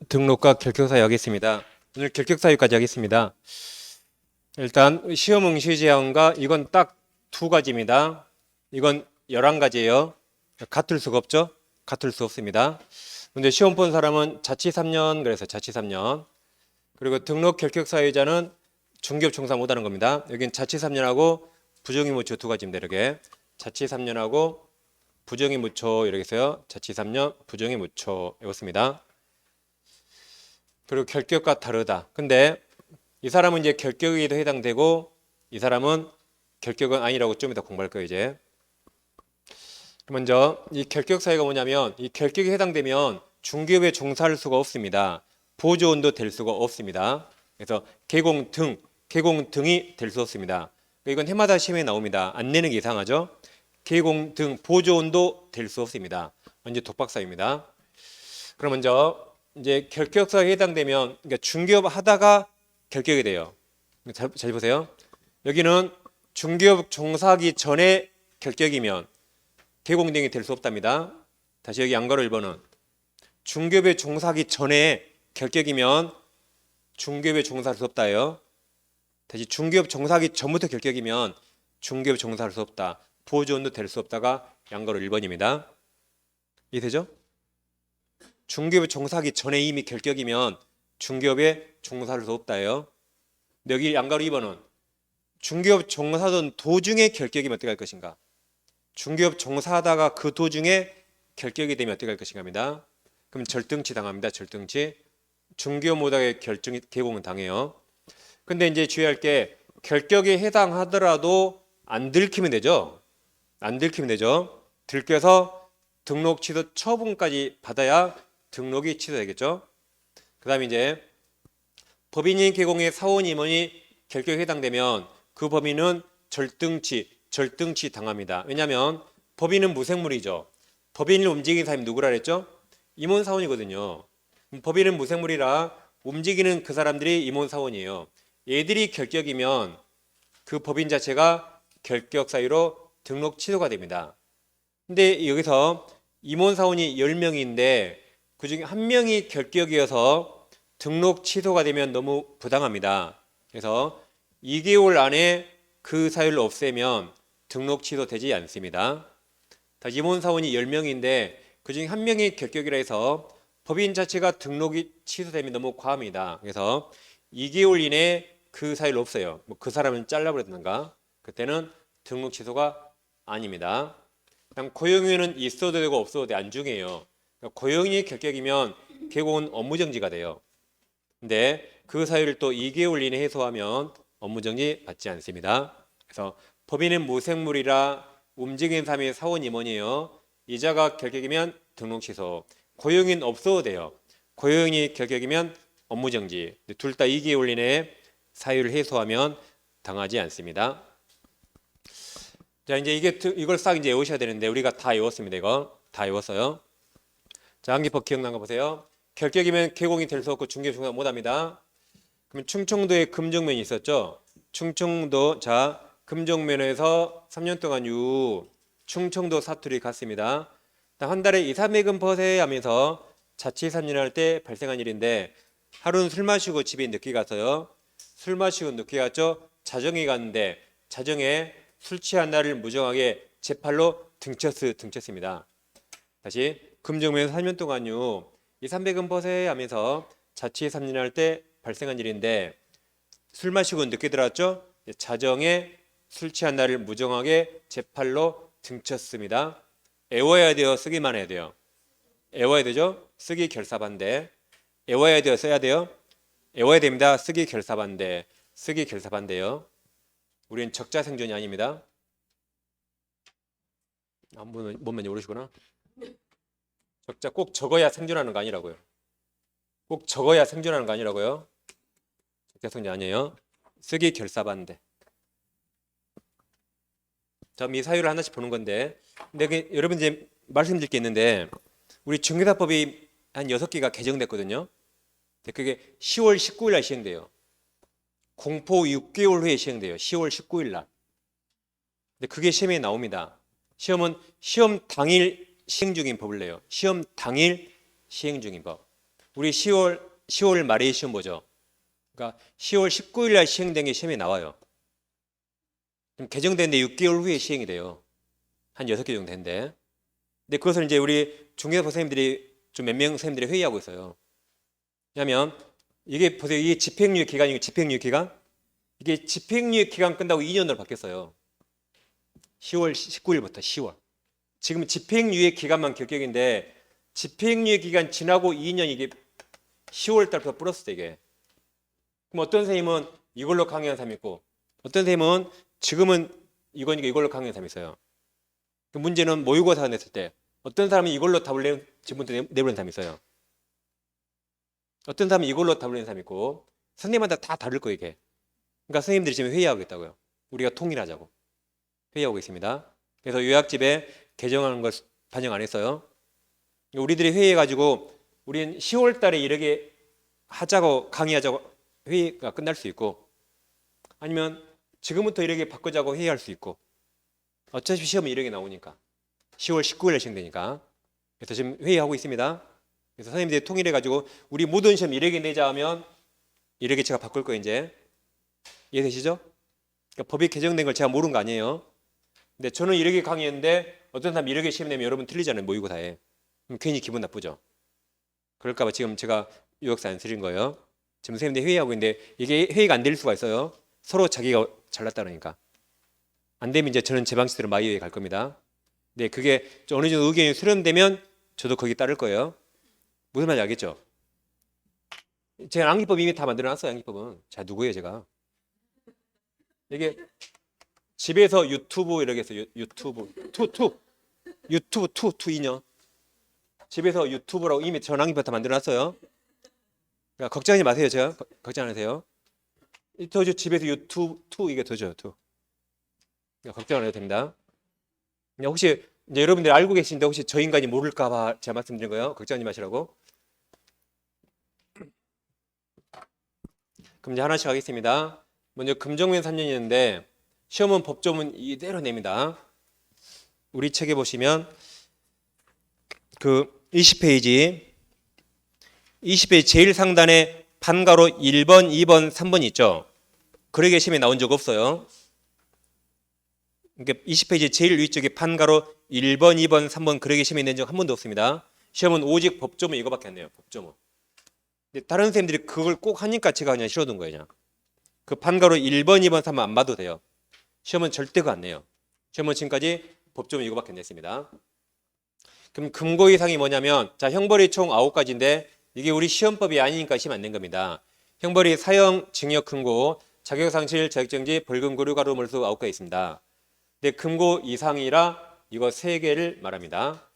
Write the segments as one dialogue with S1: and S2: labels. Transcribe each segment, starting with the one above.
S1: 등록과 결격사유 하겠습니다. 오늘 결격사유까지 하겠습니다. 일단 시험 응시 제한과 이건 딱 두 가지입니다. 이건 11가지예요. 같을 수가 없죠? 같을 수 없습니다. 근데 시험 본 사람은 자취 3년 그래서 자취 3년. 그리고 등록 결격사유자는 중개업 종사 못하는 겁니다. 여긴 자취 3년하고 부정의무초 두 가지입니다. 이렇게 자취 3년하고 부정의무초 이렇게 해서요. 자취 3년 부정의무초 이렇습니다. 그리고 결격과 다르다. 근데 이 사람은 이제 결격에도 해당되고 이 사람은 결격은 아니라고 좀 이따 공부할 거예요. 이제 먼저 이 결격 사유가 뭐냐면 이 결격에 해당되면 중개업에 종사할 수가 없습니다. 보조원도 될 수가 없습니다. 그래서 개공 등이 될 수 없습니다. 이건 해마다 시험에 나옵니다. 안 내는 게 이상하죠? 개공 등 보조원도 될 수 없습니다. 완전 독박사유입니다. 그럼 먼저 이제 결격사유에 해당되면 그러니까 중개업 하다가 결격이 돼요. 잘 보세요. 여기는 중개업 종사하기 전에 결격이면 개공 등이 될 수 없답니다. 다시 여기 양가로 1번은 중개업에 종사하기 전에 결격이면 중개업에 종사할 수 없다예요. 다시 중개업 종사하기 전부터 결격이면 중개업 종사할 수 없다. 보조원도 될 수 없다가 양가로 1번입니다. 이해되죠? 중개업에 종사하기 전에 이미 결격이면 중개업에 종사할 수 없다예요. 여기 양가로 2번은 중개업 종사하던 도중에 결격이면 어떻게 할 것인가? 중개업 종사하다가 그 도중에 결격이 되면 어떻게 할 것인가입니다. 그럼 절등치 당합니다. 절등치. 중개업 못하게 개공은 당해요. 근데 이제 주의할 게 결격에 해당하더라도 안 들키면 되죠. 안 들키면 되죠. 들켜서 등록 취소 처분까지 받아야 등록이 취소되겠죠. 그 다음에 이제 법인인 개공의 사원 임원이 결격에 해당되면 그 법인은 절등치 당합니다. 왜냐하면 법인은 무생물이죠. 법인을 움직이는 사람이 누구라 그랬죠? 임원 사원이거든요. 법인은 무생물이라 움직이는 그 사람들이 임원 사원이에요. 얘들이 결격이면 그 법인 자체가 결격 사유로 등록 취소가 됩니다. 근데 여기서 임원 사원이 10명인데 그중에 한 명이 결격이어서 등록 취소가 되면 너무 부당합니다. 그래서 2개월 안에 그 사유를 없애면 등록 취소되지 않습니다. 다시 임원 사원이 10명인데 그중에 한 명이 결격이라 해서 법인 자체가 등록이 취소되면 너무 과합니다. 그래서 2개월 이내에 그 사유를 없어요. 뭐 그 사람은 잘라버렸던가 그때는 등록 취소가 아닙니다. 그냥 고용인은 있어도 되고 없어도 돼. 안중해요. 그러니까 고용인이 결격이면 개공은 업무정지가 돼요. 근데 그 사유를 또 2개월 이내에 해소하면 업무정지 받지 않습니다. 그래서 법인은 무생물이라 움직이는 사람이 사원 임원이에요. 이자가 결격이면 등록 취소. 고용인 없어도 돼요. 고용인이 결격이면 업무정지. 둘 다 2개월 이내에 사유를 해소하면 당하지 않습니다. 자, 이제 이걸 싹 이제 외우셔야 되는데 우리가 다 외웠습니다. 이거 다 외웠어요. 자, 한기법 기억난 거 보세요. 결격이면 개공이 될 수 없고 중개업 종사 못합니다. 그럼 충청도에 금정면이 있었죠. 충청도 자 금정면에서 3년 동안 충청도 사투리 갔습니다. 한 달에 2, 300은 버세야 하면서 자취 3년 할 때 발생한 일인데 하루는 술 마시고 집에 늦게 가서요. 술 마시고 늦게 갔죠. 자정에 갔는데 자정에 술 취한 날을 무정하게 제 팔로 등쳤습니다. 다시 금정면에서 3년 동안 2, 300은 버세 하면서 자취 3년 할 때 발생한 일인데 술 마시고 늦게 들어왔죠. 자정에 술 취한 날을 무정하게 제 팔로 등쳤습니다. 애워야 돼요? 쓰기만 해야 돼요? 애워야 되죠? 쓰기 결사반대. 애워야 돼요? 써야 돼요? 애워야 됩니다. 쓰기 결사반대. 쓰기 결사반대요. 우리는 적자생존이 아닙니다. 뭔 모르시구나. 적자 꼭 적어야 생존하는 거 아니라고요. 꼭 적어야 생존하는 거 아니라고요. 적자생존 아니에요. 쓰기 결사반대. 자, 이 사유를 하나씩 보는 건데, 근데 여러분 이제 말씀드릴 게 있는데, 우리 중개사법이 한 6개가 개정됐거든요. 근데 그게 10월 19일 날 시행돼요. 공포 6개월 후에 시행돼요. 10월 19일 날. 근데 그게 시험에 나옵니다. 시험 당일 시행 중인 법을 내요. 시험 당일 시행 중인 법. 우리 10월 말에 시험 보죠. 그러니까 10월 19일 날 시행된 게 시험에 나와요. 그럼 개정됐는데 6개월 후에 시행이 돼요. 한 6개 정도 된데. 근데 그것을 이제 우리 중개사 선생님들이 좀 몇 명 선생님들이 회의하고 있어요. 왜냐하면 이게 보세요. 이게 집행유예 기간이고 집행유예 기간. 이게 집행유예 기간 끝나고 2년으로 바뀌었어요. 10월 19일부터 10월. 지금 집행유예 기간만 결격인데 집행유예 기간 지나고 2년 이게 10월 달부터 플러스 되게. 그럼 어떤 선생님은 이걸로 강의한 사람이 있고 어떤 선생님은 지금은 이거니까 이걸로 강의한 사람이 있어요. 그 문제는 모의고사 냈을 때 어떤 사람은 이걸로 답을 지금부터 내보낸 사람이 있어요. 어떤 사람은 이걸로 답을 내는 사람이 있고 선생님마다 다 다를 거예요 이게. 그러니까 선생님들이 지금 회의하고 있다고요. 우리가 통일하자고 회의하고 있습니다. 그래서 요약집에 개정하는 걸 반영 안 했어요. 우리들이 회의해가지고 우리는 10월 달에 이렇게 하자고 강의하자고 회의가 끝날 수 있고 아니면 지금부터 이렇게 바꾸자고 회의할 수 있고 어차피 시험은 이렇게 나오니까 10월 19일에 시행되니까 그래서 지금 회의하고 있습니다. 그래서 선생님들이 통일해가지고 우리 모든 시험 이렇게 내자 하면 이렇게 제가 바꿀 거예요 이제. 이해되시죠? 그러니까 법이 개정된 걸 제가 모르는 거 아니에요. 근데 저는 이렇게 강의했는데 어떤 사람이 이렇게 시험 내면 여러분 틀리잖아요 모의고사에. 그럼 괜히 기분 나쁘죠. 그럴까 봐 지금 제가 요약서 안 쓰린 거예요. 지금 선생님들이 회의하고 있는데 이게 회의가 안 될 수가 있어요. 서로 자기가 잘났다 그러니까. 안 되면 이제 저는 제 방식대로 마이웨이 갈 겁니다. 근데 그게 어느 정도 의견이 수렴되면 저도 거기 따를 거예요. 무슨 말인지 알겠죠? 제가 양기법 이미 다 만들어놨어요. 양기법은. 자, 누구예요 제가? 이게 집에서 유튜브 이렇게 해서 유튜브 유튜브 2년 집에서 유튜브라고 이미 전 양기법 다 만들어놨어요. 그러니까 걱정하지 마세요. 제가 걱정 안 하세요. 더죠 집에서 유튜브 2 이게 더죠 2. 그러니까 걱정 안 해도 됩니다. 혹시 이제 여러분들이 알고 계신데 혹시 저 인간이 모를까 봐 제가 말씀드린 거예요. 걱정하지 마시라고. 그럼 이제 하나씩 하겠습니다. 먼저 금정면 3년이었는데 시험은 법조문 이대로 냅니다. 우리 책에 보시면 그 20페이지 제일 상단에 판가로 1번, 2번, 3번 있죠. 그러게 시험에 나온 적 없어요. 그러니까 20페이지 제일 위쪽에 판가로 1번, 2번, 3번 그러게 시험에 낸 적 한 번도 없습니다. 시험은 오직 법조문 이거밖에 안 내요. 법조문. 근데 다른 선생님들이 그걸 꼭 하니까 제가 그냥 실어둔 거예요. 그냥. 그 판가로 1번, 2번, 3번 안 봐도 돼요. 시험은 절대 그거 안 내요. 시험은 지금까지 법조문 이거밖에 안 냈습니다. 그럼 금고 이상이 뭐냐면 자 형벌이 총 9가지인데 이게 우리 시험법이 아니니까 시험 안 낸 겁니다. 형벌이 사형, 징역, 금고, 자격상실, 자격정지, 벌금, 고류, 가로, 몰수 9가지 있습니다. 근데 금고 이상이라 이거 3개를 말합니다.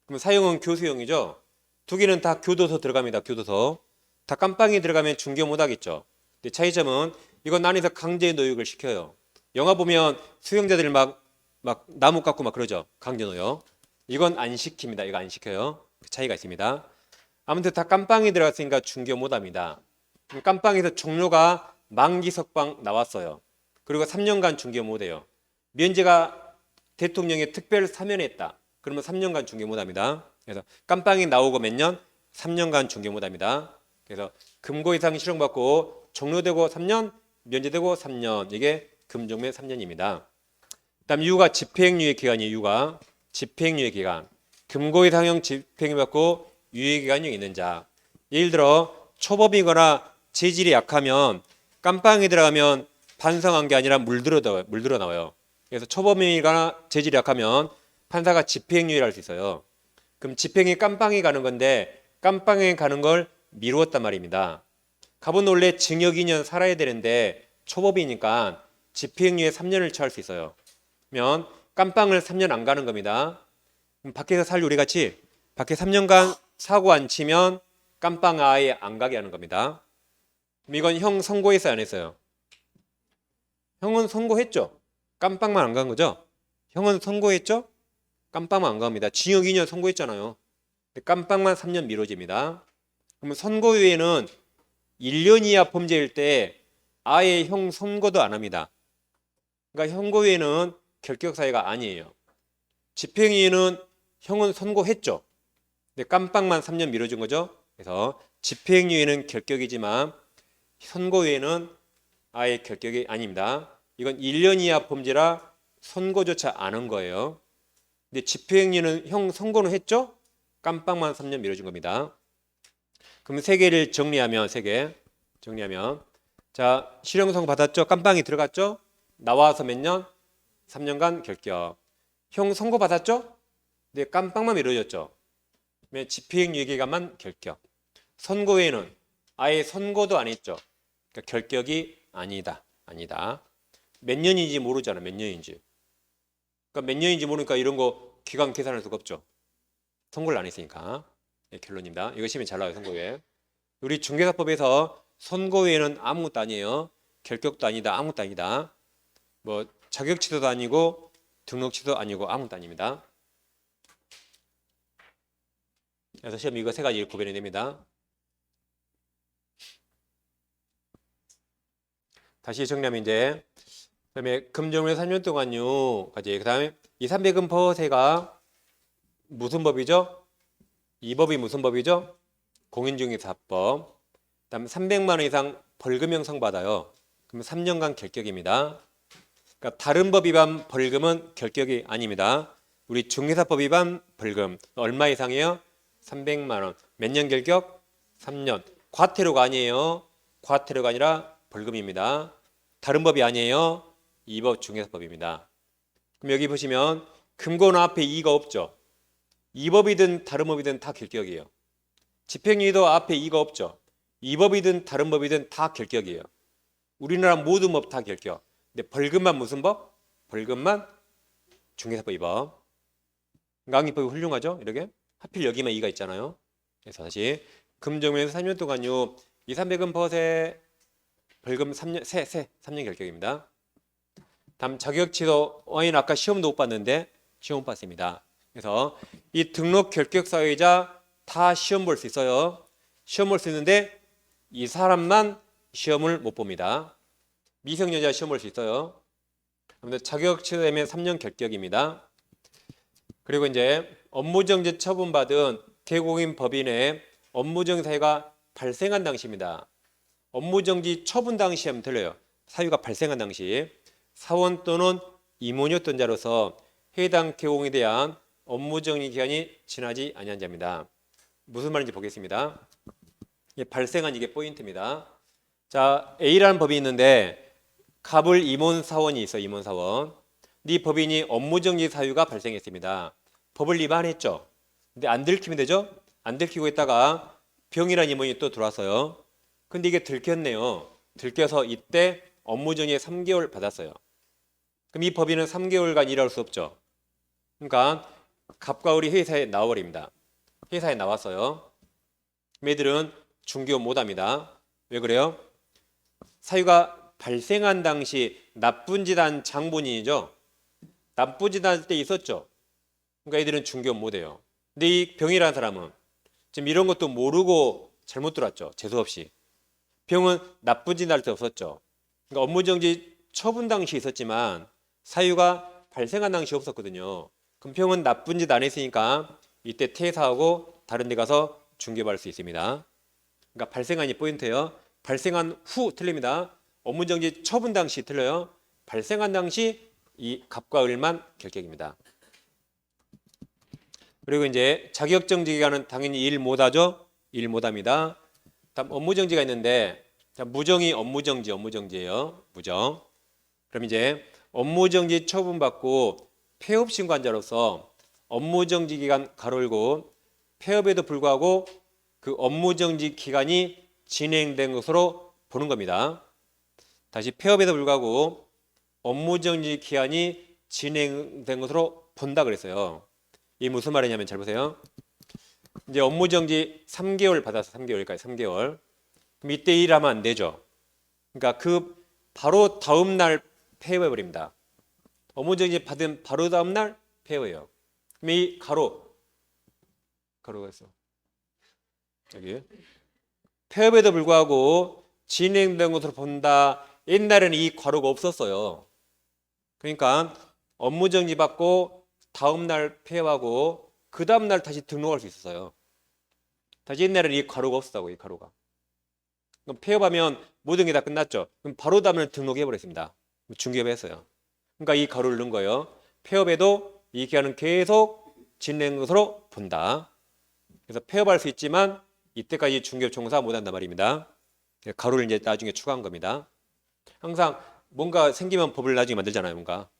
S1: 그럼 사형은 교수형이죠. 2개는 다 교도소 들어갑니다. 교도소. 다 깜빵이 들어가면 중교 못하겠죠. 근데 차이점은 이건 안에서 강제 노역을 시켜요. 영화 보면 수용자들 막 나무 깎고 막 그러죠. 강제 노역. 이건 안 시킵니다. 이거 안 시켜요. 그 차이가 있습니다. 아무튼 다 깜빵이 들어갔으니까 중교 못합니다. 깜빵에서 종료가 만기 석방 나왔어요. 그리고 3년간 중교 못해요. 면제가 대통령의 특별 사면했다. 그러면 3년간 중교 못합니다. 그래서 깜빵이 나오고 몇 년? 3년간 중교 못합니다. 그래서 금고 이상 실형받고 종료되고 3년, 면제되고 3년. 이게 금종면 3년입니다. 다음 이유가 집행유예 기간이에요. 이유가 집행유예 기간. 금고 이상형 집행유 받고 유예 기간이 있는 자. 예를 들어 초범이거나 재질이 약하면 깜빵에 들어가면 반성한 게 아니라 물들어 나와요. 그래서 초범이거나 재질이 약하면 판사가 집행유예를 할 수 있어요. 그럼 집행이 깜빵에 가는 건데 깜빵에 가는 걸 미루었단 말입니다. 갑은 원래 징역 2년 살아야 되는데 초범이니까 집행유예 3년을 처할 수 있어요. 그러면 깜빵을 3년 안 가는 겁니다. 그럼 밖에서 살기 우리 같이 밖에 3년간 사고 안 치면 깜빵 아예 안 가게 하는 겁니다. 그럼 이건 형 선고했어요 안 했어요? 형은 선고했죠. 깜빵만 안 간 거죠. 형은 선고했죠. 깜빵만 안 갑니다. 징역 2년 선고했잖아요. 깜빵만 3년 미뤄집니다. 그러면 선고유예는 1년 이하 범죄일 때 아예 형 선고도 안 합니다. 그러니까 형고유예는 결격 사유가 아니에요. 집행유예는 형은 선고했죠. 근데 깜빵만 3년 미뤄진 거죠. 그래서 집행유예는 결격이지만 선고유예는 아예 결격이 아닙니다. 이건 1년 이하 범죄라 선고조차 안 한 거예요. 근데 집행유예는 형 선고는 했죠? 깜빡만 3년 미뤄진 겁니다. 그럼 3개를 정리하면 3개 정리하면 자 실형 선고 받았죠? 깜빵이 들어갔죠? 나와서 몇 년? 3년간 결격. 형 선고 받았죠? 근데 깜빵만 미뤄졌죠? 집행유예 기간만 결격. 선고에는 아예 선고도 안 했죠. 그러니까 결격이 아니다. 몇 년인지 모르잖아. 몇 년인지. 그러니까 몇 년인지 모르니까 이런 거 기간 계산할 수가 없죠. 선고를 안 했으니까. 네, 결론입니다. 이거 시면 잘 나와요. 선고에. 우리 중개사법에서 선고에는 아무것도 아니에요. 결격도 아니다. 아무것도 아니다. 뭐 자격취소도 아니고 등록취소도 아니고 아무것도 아닙니다. 그래서 시험 이거 3가지 구별이 됩니다. 다시 정리하면 이제 그다음에 금정을 3년 동안요. 그다음에 2,300은 버세가 무슨 법이죠? 이 법이 무슨 법이죠? 공인중개사법. 그다음 300만 원 이상 벌금 형성 받아요. 그럼 3년간 결격입니다. 그러니까 다른 법 위반 벌금은 결격이 아닙니다. 우리 중개사법 위반 벌금 얼마 이상이에요? 300만 원. 몇 년 결격? 3년. 과태료가 아니에요. 과태료가 아니라 벌금입니다. 다른 법이 아니에요. 이 법 중개사법입니다. 그럼 여기 보시면 금고는 앞에 이가 없죠. 이 법이든 다른 법이든 다 결격이에요. 집행유예도 앞에 이가 없죠. 이 법이든 다른 법이든 다 결격이에요. 우리나라 모든 법 다 결격. 근데 벌금만 무슨 법? 벌금만 중개사법 위법. 강의법이 훌륭하죠? 이렇게 하필 여기만 이가 있잖아요. 그래서 다시 금정에서 3년 동안요. 2,300은 버세 벌금 3년 3년 결격입니다. 다음 자격취소 와인 아까 시험도 못 봤는데 시험 못 봤습니다. 그래서 이 등록 결격 사유이자 다 시험 볼 수 있어요. 시험 볼 수 있는데 이 사람만 시험을 못 봅니다. 미성년자 시험 볼 수 있어요. 그런데 자격취소되면 3년 결격입니다. 그리고 이제 업무정지 처분받은 개공인 법인의 업무정지 사유가 발생한 당시입니다. 업무정지 처분 당시 하면 들려요. 사유가 발생한 당시 사원 또는 임원이었던 자로서 해당 개공에 대한 업무정지 기간이 지나지 아니한 자입니다. 무슨 말인지 보겠습니다. 발생한 이게 포인트입니다. 자, A라는 법이 있는데 갑을 임원사원이 있어요. 임원사원. 이 법인이 업무정지 사유가 발생했습니다. 법을 위반했죠. 근데 안 들키면 되죠? 안 들키고 있다가 병이라는 임원이 또 들어왔어요. 근데 이게 들켰네요. 들켜서 이때 업무정지 3개월 받았어요. 그럼 이 법인은 3개월간 일할 수 없죠. 그러니까 갑과 을이 회사에 나와버립니다. 회사에 나왔어요. 얘들은 중개업 못합니다. 왜 그래요? 사유가 발생한 당시 나쁜 짓 한 장본인이죠. 나쁜 짓 할 때 있었죠. 그러니까 얘들은 중개업 못해요. 근데 이 병이라는 사람은 지금 이런 것도 모르고 잘못 들어왔죠. 재수없이. 병은 나쁜 짓 할 때 없었죠. 그러니까 업무정지 처분 당시 있었지만 사유가 발생한 당시 없었거든요. 그럼 병은 나쁜 짓 안 했으니까 이때 퇴사하고 다른 데 가서 중개업할 수 있습니다. 그러니까 발생한이 포인트예요. 발생한 후 틀립니다. 업무정지 처분 당시 틀려요. 발생한 당시 이 갑과 을만 결격입니다. 그리고 이제 자격정지 기간은 당연히 일 못하죠. 일 못합니다. 다음 업무정지가 있는데 무정이 업무정지예요. 무정. 그럼 이제 업무정지 처분받고 폐업 신고한자로서 업무정지 기간 가로열고 폐업에도 불구하고 그 업무정지 기간이 진행된 것으로 보는 겁니다. 다시 폐업에도 불구하고 업무정지 기한이 진행된 것으로 본다 그랬어요. 이 무슨 말이냐면 잘 보세요. 이제 업무정지 3개월 받아서 3개월까지 3개월. 그럼 이때 일하면 안 되죠. 그러니까 그 바로 다음 날 폐업해버립니다. 업무정지 받은 바로 다음 날 폐업해요. 그럼 이 가로가 있어. 여기 폐업에도 불구하고 진행된 것으로 본다. 옛날에는 이 괄호가 없었어요. 그러니까 업무정지 받고 다음 날 폐업하고 그 다음 날 다시 등록할 수 있었어요. 다시 옛날에는 이 가로가 없었다고, 이 가로가. 그럼 폐업하면 모든 게 다 끝났죠. 그럼 바로 다음을 등록해 버렸습니다. 중개업에 했어요. 그러니까 이 가로를 넣은 거예요. 폐업에도 이 기간은 계속 진행된 것으로 본다. 그래서 폐업할 수 있지만 이때까지 중개업 종사 못한단 말입니다. 가로를 이제 나중에 추가한 겁니다. 항상 뭔가 생기면 법을 나중에 만들잖아요. 뭔가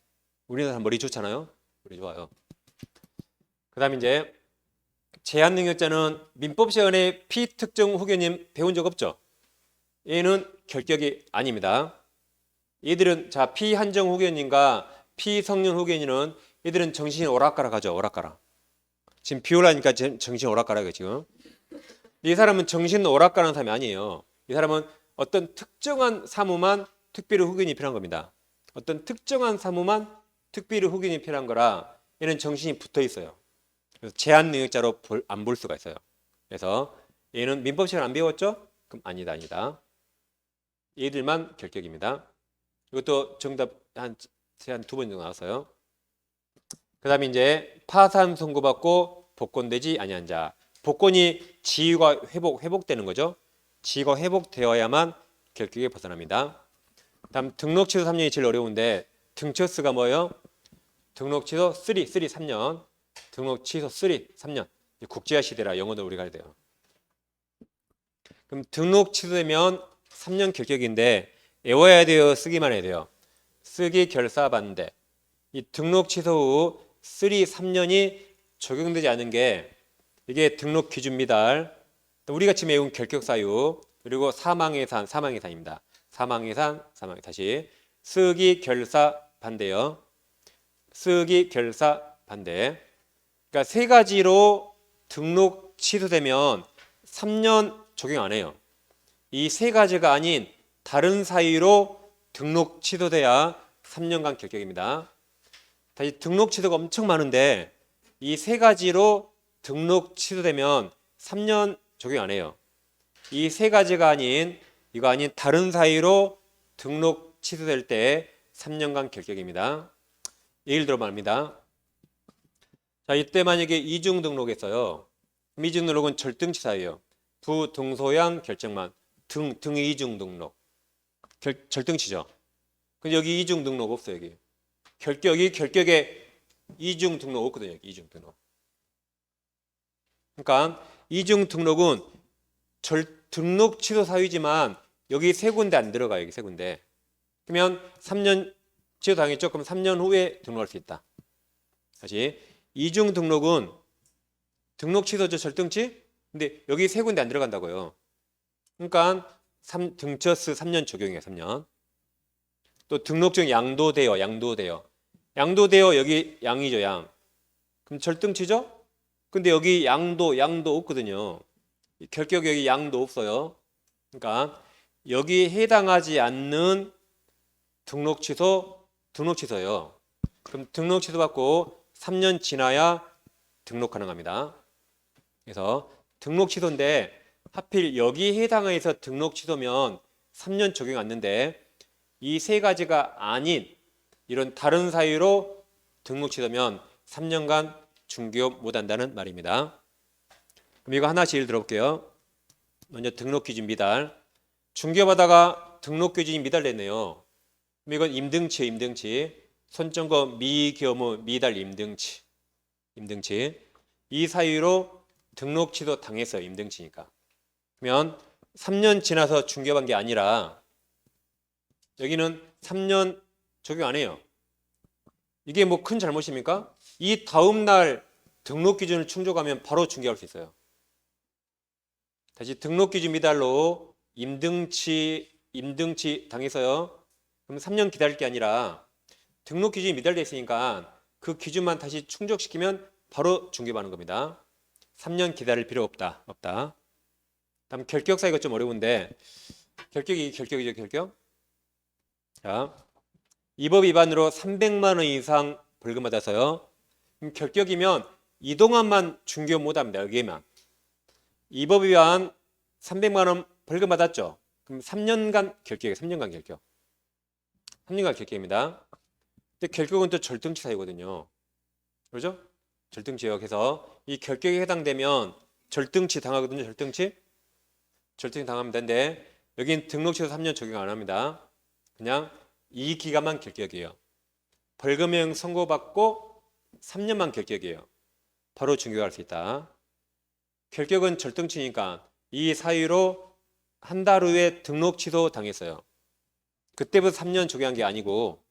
S1: 우리나라 사람 머리 좋잖아요. 머리 좋아요. 그다음 이제 제한 능력자는 민법 시간에 피특정 후견인 배운 적 없죠? 얘는 결격이 아닙니다. 얘들은 자 피한정 후견인과 피성년 후견인은 얘들은 정신이 오락가락 하죠. 오락가락. 지금 비올라니까 정신 오락가락이에요. 지금 이 사람은 정신 오락가락한 사람이 아니에요. 이 사람은 어떤 특정한 사무만 특별히 후견이 필요한 겁니다. 어떤 특정한 사무만 특별히 후견이 필요한 거라 얘는 정신이 붙어 있어요. 그래서 제한 능력자로 안 볼 수가 있어요. 그래서 얘는 민법 시간 안 배웠죠? 그럼 아니다. 얘들만 결격입니다. 이것도 정답 한 두 번 정도 나왔어요. 그 다음에 이제 파산 선고받고 복권되지 아니한 자. 복권이 지위가 회복되는 거죠. 지위가 회복되어야만 결격에 벗어납니다. 다음 등록 취소 3년이 제일 어려운데 등처스가 뭐예요? 등록 취소 3년. 등록 취소 3년. 국제화 시대라 영어도 우리가 해야 돼요. 그럼 등록 취소되면 3년 결격인데 외워야 돼요? 쓰기만 해야 돼요? 쓰기 결사 반대. 이 등록 취소 후 3년이 적용되지 않은 게 이게 등록 기준 미달, 우리가 지금 외운 결격 사유, 그리고 사망 예산입니다. 사망 예산 다시 쓰기 결사 반대요. 쓰기 결사 반대. 그러니까 세 가지로 등록 취소되면 3년 적용 안 해요. 이 세 가지가 아닌 다른 사유로 등록 취소돼야 3년간 결격입니다. 다시 등록 취소가 엄청 많은데 이 세 가지로 등록 취소되면 3년 적용 안 해요. 이 세 가지가 아닌 다른 사유로 등록 취소될 때 3년간 결격입니다. 예를 들어 말입니다. 자, 이때 만약에 이중 등록했어요. 이중 등록은 절등치 사유예요. 부등소양 결정만 등의 이중 등록 절등치죠. 근데 여기 이중 등록 없어요. 여기 결격에 이중 등록 없거든요. 여기 이중 등록. 그러니까 이중 등록은 등록 취소 사유지만 여기 세 군데 안 들어가요. 여기 세 군데. 그러면 3년 취소 당했죠. 그럼 3년 후에 등록할 수 있다. 다시 이중 등록은 등록 취소죠. 절등치. 근데 여기 세 군데 안 들어간다고요. 그러니까 등처스 3년 적용이에요. 3년. 또 등록증 양도되어 여기 양이죠. 양. 그럼 절등치죠. 근데 여기 양도 없거든요. 결격 여기 양도 없어요. 그러니까 여기 해당하지 않는 등록 취소예요. 그럼 등록 취소 받고 3년 지나야 등록 가능합니다. 그래서 등록 취소인데 하필 여기 해당해서 등록 취소면 3년 적용 안 되는데 이 세 가지가 아닌 이런 다른 사유로 등록 취소면 3년간 중개업 못한다는 말입니다. 그럼 이거 하나씩 예를 들어볼게요. 먼저 등록 기준 미달. 중개업하다가 등록 기준이 미달됐네요. 그럼 이건 임등치. 손점거 미교무 미달 임등치. 이 사유로 등록 취소 당했어요. 임등치니까. 그러면 3년 지나서 중개업한 게 아니라 여기는 3년 적용 안 해요. 이게 뭐 큰 잘못입니까? 이 다음 날 등록 기준을 충족하면 바로 중개할 수 있어요. 다시 등록 기준 미달로 임등치 당해서요. 그럼 3년 기다릴 게 아니라 등록 기준이 미달돼 있으니까 그 기준만 다시 충족시키면 바로 중개받는 겁니다. 3년 기다릴 필요 없다. 다음 결격 사유가 좀 어려운데 결격이죠. 자, 이 법 위반으로 300만 원 이상 벌금 받아서요. 그럼 결격이면 이동안만 중개업 못합니다. 여기에만. 이 법 위반 300만 원 벌금 받았죠. 그럼 3년간 결격이에요. 3년간 결격입니다. 근데 결격은 또 절등치 사유거든요. 그렇죠? 절등치예요. 그래서 이 결격에 해당되면 절등치 당하거든요. 절등치 당하면 되는데 여긴 등록 취소 3년 적용 안 합니다. 그냥 이 기간만 결격이에요. 벌금형 선고받고 3년만 결격이에요. 바로 중개할 수 있다. 결격은 절등치니까 이 사유로 한 달 후에 등록 취소 당했어요. 그때부터 3년 적용한 게 아니고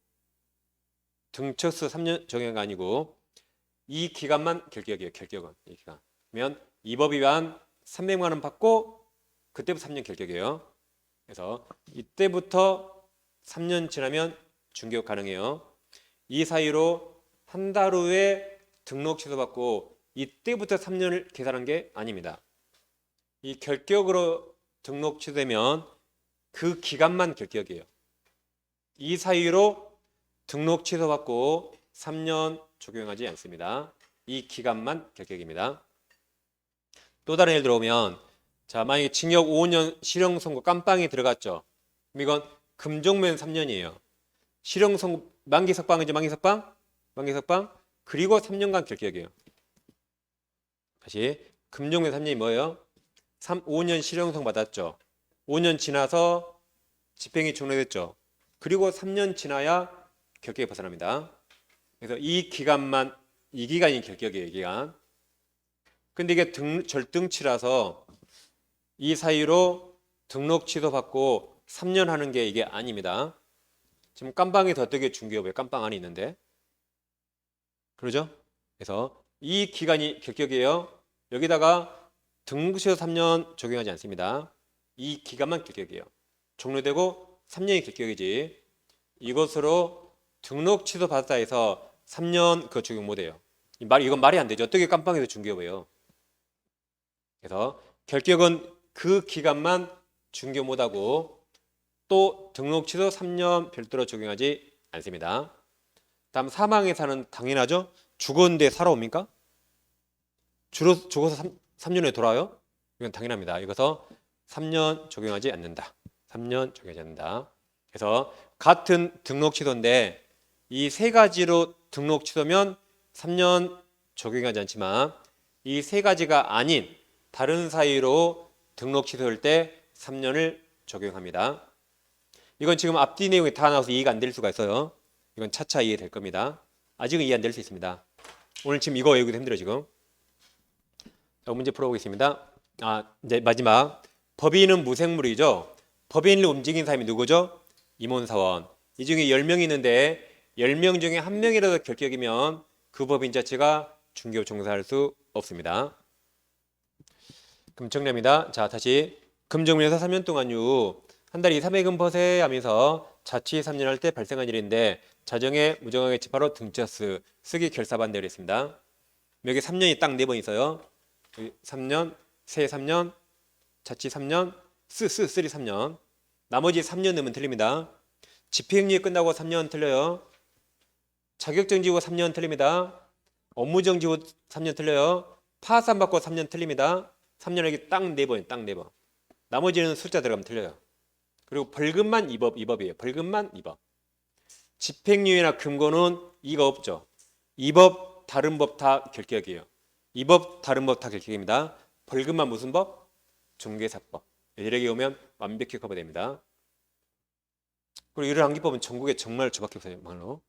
S1: 등처스 3년 적용한 게 아니고 이 기간만 결격이에요. 결격은 이 기간. 그러면 이 법 위반 300만 원 받고 그때부터 3년 결격이에요. 그래서 이때부터 3년 지나면 중개업 가능해요. 이 사유로 한 달 후에 등록 취소받고 이때부터 3년을 계산한 게 아닙니다. 이 결격으로 등록 취소되면 그 기간만 결격이에요. 이 사유로 등록 취소받고 3년 적용하지 않습니다. 이 기간만 결격입니다. 또 다른 예를 들어보면 자, 만약에 징역 5년 실형 선고 깜빵이 들어갔죠. 그럼 이건 금종면 3년이에요. 실형 선고 만기 석방이죠. 만기 석방 그리고 3년간 결격이에요. 다시 금종면 3년이 뭐예요? 5년 실형 선고 받았죠. 5년 지나서 집행이 종료됐죠. 그리고 3년 지나야 결격이 벗어납니다. 그래서 이 기간만 이 기간이 결격이에요. 이 기간. 근데 이게 절등치라서 이 사유로 등록 취소받고 3년 하는 게 이게 아닙니다. 지금 깜빵이 더 뜨게 중개업에 깜빵 안에 있는데 그러죠? 그래서 이 기간이 결격이에요. 여기다가 등록 취소 3년 적용하지 않습니다. 이 기간만 결격이에요. 종료되고 3년이 결격이지 이것으로 등록 취소 받았다 해서 3년 그거 적용 못해요. 이건 말이 안 되죠. 어떻게 깜빵에서 중개업이에요. 그래서 결격은 그 기간만 중개 못하고 또 등록 취소 3년 별도로 적용하지 않습니다. 다음 사망해서는 당연하죠. 죽었는데 살아옵니까? 죽어서 3년에 돌아와요? 이건 당연합니다. 이것서 3년 적용하지 않는다. 3년 적용하지 않는다. 그래서 같은 등록 취소인데 이 세 가지로 등록 취소면 3년 적용하지 않지만 이 세 가지가 아닌 다른 사유로 등록 취소할 때 3년을 적용합니다. 이건 지금 앞뒤 내용이 다 나와서 이해가 안 될 수가 있어요. 이건 차차 이해될 겁니다. 아직은 이해 안 될 수 있습니다. 오늘 지금 이거 외우기도 힘들어요 지금. 자, 문제 풀어보겠습니다. 이제 마지막 법인은 무생물이죠. 법인을 움직인 사람이 누구죠? 임원사원. 이 중에 10명이 있는데 10명 중에 1명이라도 결격이면 그 법인 자체가 중개업 종사할 수 없습니다. 그럼 정리합니다. 자, 다시 금정면에서 3년 동안 후 한 달 2, 3회금 버세 하면서 자취 3년 할 때 발생한 일인데 자정에 무정하게 집하러 등처스 쓰기 결사반대로 했습니다. 여기 3년이 딱 4번 있어요. 3년, 세 3년, 자취 3년, 쓰리 3년. 나머지 3년 넣으면 틀립니다. 집행유예 끝나고 3년 틀려요. 자격정지 후 3년 틀립니다. 업무정지 후 3년 틀려요. 파산 받고 3년 틀립니다. 3년 여기 딱 4번, 딱 4번. 나머지는 숫자 들어가면 틀려요. 그리고 벌금만 2법이에요. 벌금만 2법. 집행유예나 금고는 이거 없죠. 2법, 다른 법 다 결격이에요. 2법, 다른 법 다 결격입니다. 벌금만 무슨 법? 중개사법. 이렇게 오면 완벽히 커버됩니다. 그리고 이런 암기법은 전국에 정말 저밖에 없어요. 말로.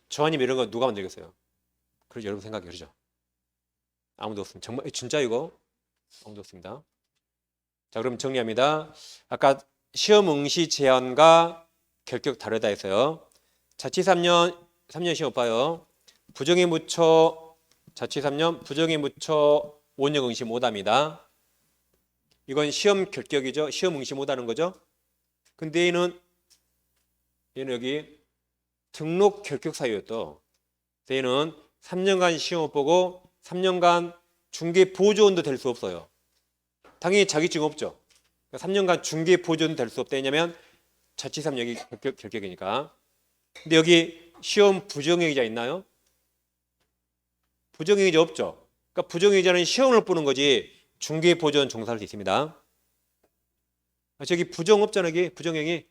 S1: 저 아니면 이런 거 누가 만들겠어요? 그래서 여러분 생각이 그러죠. 아무도 없습니다. 정말 진짜 이거 아무도 없습니다. 자, 그럼 정리합니다. 아까 시험 응시 제한과 결격 다르다 했어요. 자취 3년 시험 못 봐요. 부정에 묻혀 자취 3년, 부정에 묻혀 5년 응시 못 합니다. 이건 시험 결격이죠. 시험 응시 못 하는 거죠. 근데 얘는 여기 등록 결격 사유였죠. 얘는 3년간 시험 못 보고 3년간 중개 보조원도 될 수 없어요. 당연히 자격증 없죠. 3년간 중개 보조원 될 수 없다. 왜냐면 자취 3년 여기 결격이니까. 근데 여기 시험 부정행위자 있나요? 부정행위자 없죠. 그러니까 부정행위자는 시험을 보는 거지 중개 보조원 종사할 수 있습니다. 저기 부정 없잖아. 여기 부정행위.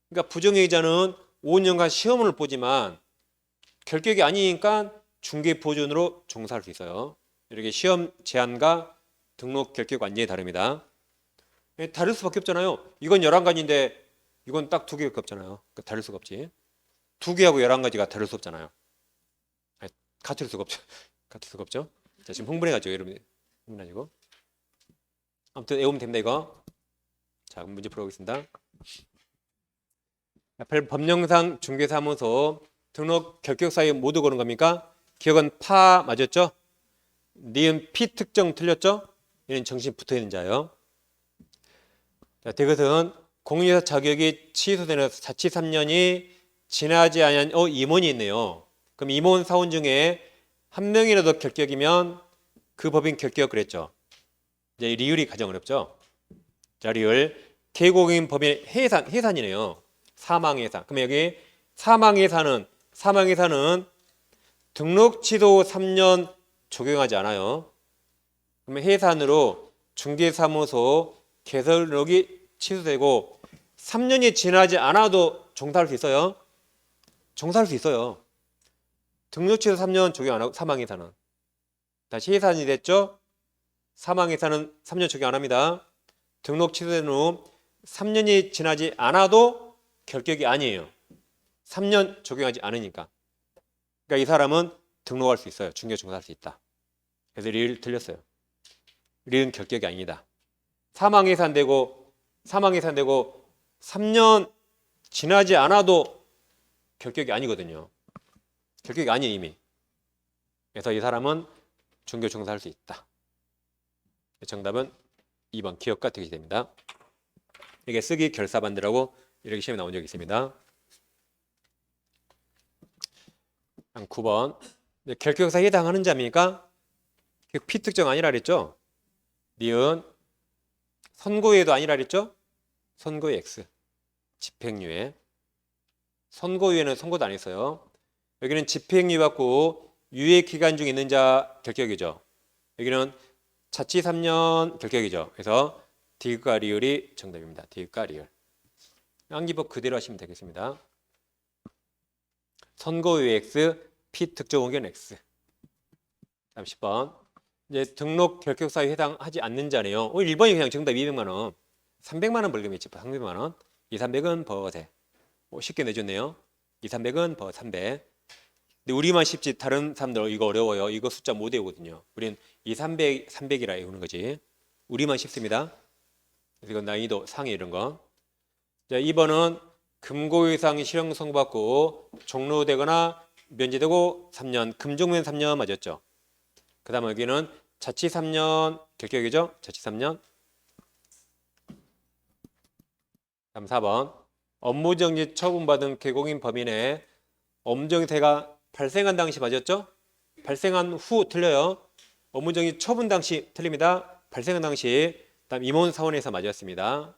S1: 그러니까 부정행위자는 5년간 시험을 보지만 결격이 아니니까 중개 보조원으로 종사할 수 있어요. 이렇게 시험 제한과 등록 결격 완전히 다릅니다. 다를 수밖에 없잖아요. 이건 11가지인데 이건 딱 2개밖에 없잖아요. 그러니까 다를 수가 없지. 2개하고 11가지가 다를 수 없잖아요. 아니, 같을 수가 없죠. 같을 수가 없죠. 자, 지금 흥분해가지고 여러분 흥분하시고. 아무튼 외우면 됩니다 이거. 자, 문제 풀어보겠습니다. 법령상 중개사무소 등록 결격 사유 모두 고른 겁니까? 기억은 파 맞았죠? 니은 피 특정 틀렸죠? 얘는 정신 붙어있는 자예요. 자, 이것은 공인중개사 자격이 취소되는 자치 3년이 지나지 않은 임원이 있네요. 그럼 임원 사원 중에 한 명이라도 결격이면 그 법인 결격 그랬죠. 이제 리을이 가장 어렵죠. 자, 리을 개공인 법인 해산이네요. 사망해산. 그럼 여기 사망해산은 등록 취소 3년 적용하지 않아요. 그러면 해산으로 중개사무소 개설력이 취소되고 3년이 지나지 않아도 종사할 수 있어요. 종사할 수 있어요. 등록 취소 3년 적용 안 하고 사망해산은. 다시 해산이 됐죠? 사망해산은 3년 적용 안 합니다. 등록 취소된 후 3년이 지나지 않아도 결격이 아니에요. 3년 적용하지 않으니까. 그러니까 이 사람은 등록할 수 있어요. 중개 종사할 수 있다. 그래서 리을 틀렸어요. 리은 결격이 아니다. 사망해산되고 3년 지나지 않아도 결격이 아니거든요. 결격이 아니에요 이미. 그래서 이 사람은 중개 종사할 수 있다. 정답은 2번 기억과 득이 됩니다. 이게 쓰기 결사반대라고 이렇게 시험에 나온 적이 있습니다. 9번 결격사에 해당하는 자입니까? 피특정 아니라 그랬죠? 니은 선고유예도 아니라 그랬죠? 선고유 X 집행유예. 선고유예는 선고도 안 했어요. 여기는 집행유예 받고 유예 기간 중에 있는 자 결격이죠. 여기는 자치 3년 결격이죠. 그래서 디귿과 리을이 정답입니다. 디귿과 리을. 암기법 그대로 하시면 되겠습니다. 선고유예 X, 피특정 의견 X. 다음 10번. 이제 등록 결격 사유에 해당하지 않는 자네요. 1번이 그냥 정답 200만 원. 300만 원 벌금이 있지. 300만 원. 2, 300은 버세. 쉽게 내줬네요. 2, 300은 버 300. 근데 우리만 쉽지 다른 사람들 이거 어려워요. 이거 숫자 못 외우거든요. 우린 2, 300이라 외우는 거지. 우리만 쉽습니다. 그래서 이건 난이도 상위 이런 거. 자, 2번은 금고 이상 실형 선고받고 종로되거나 면제되고 3년, 금종면 3년 맞았죠. 그 다음 여기는 자치 3년 결격이죠. 자치 3년. 다음 4번. 업무정지 처분받은 개공인 범인의 업무정지가 발생한 당시 맞았죠? 발생한 후 틀려요. 업무정지 처분 당시 틀립니다. 발생한 당시. 다음 임원 사원에서 맞았습니다.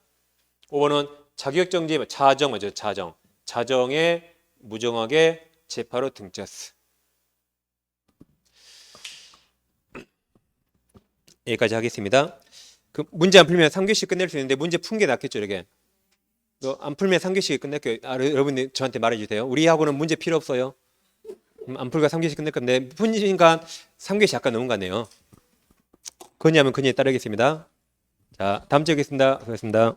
S1: 5번은 자격정지 자정 맞아요. 자정에 무정하게 재파로 등쳤어. 여기까지 하겠습니다. 그 문제 안 풀면 3교시 끝낼 수 있는데 문제 푼 게 낫겠죠, 이렇게. 안 풀면 3교시 끝낼게요. 여러분들 저한테 말해주세요. 우리 학원은 문제 필요 없어요. 안 풀고 3교시 끝낼 건데 푸니까 3교시 약간 넘은 것 같네요. 건의하면 건의에 따르겠습니다. 자, 다음 주에 뵙겠습니다. 수고하셨습니다.